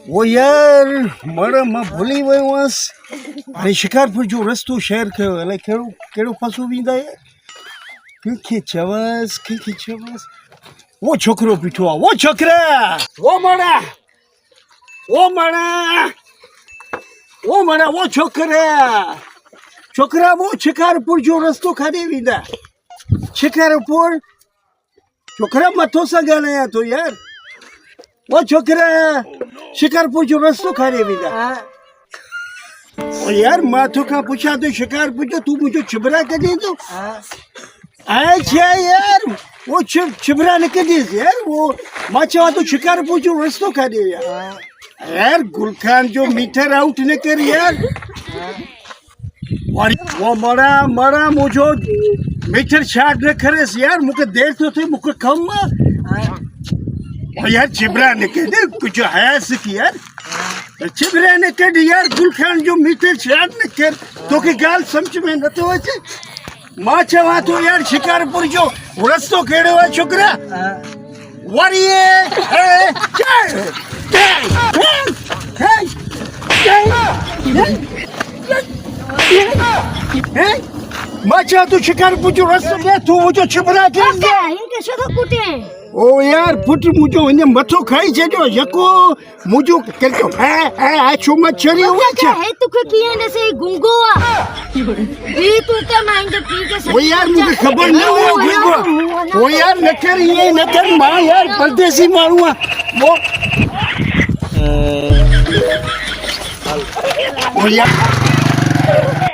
वो यार मारा मां भूली वियो हुअसि हाणे शिकारपुर जो रस्तो शहर कयो अलाए कहिड़ो कहिड़ो पासो वेंदा यार कंहिंखे चवसि वो छोकिरो बीठो आहे वो छोकिरा वो छोकिरा वो शिकारपुर जो रस्तो काॾे वेंदा शिकारपुर छोकिरा मथो सां ॻाल्हायां थो यार वो छोकिरा शिकारपुर जो रस्तो काॾे वेंदा यार मां तोखां पुछां थो शिकारपुर जो तूं मुंहिंजो छिबरा कढी थो अच्छा यार वो छिबरा न कढीसि यार वो मां चवां थो शिकारपुर जो रस्तो काॾे विया यार गुलखान जो मीटर आउट न कर यार वो मरा मुझो मीटर शार्ट न करेसि यार मूंखे देरि थो थिए मूंखे कमु आहे यार छिबरा न कढ कुझु हयास की यार छिबरा न कढ यार गुलखान जो मीटर शार्ट न कर तोखे ॻाल्हि सम्झ में नथो अचे मां चवां थो यार शिकारपुर जो रस्तो कहिड़ो आहे छोकिरा मां चवां थो शिकारपुर जो रस्तो ॾे तूं मुंहिंजो छिबरा ओ यार पुट मुंहिंजो हिन मथो खाई छॾियो यको मुंहिंजो करियो छो मच्छरी हुआ छा तोखे कीअं न सही गुंगो आहे तूं त मांगे ठीक है वो यार मुझे खबर न हुयो गुंगो वो यार न कर ये न कर मां यार परदेसी माण्हू आहे वो यार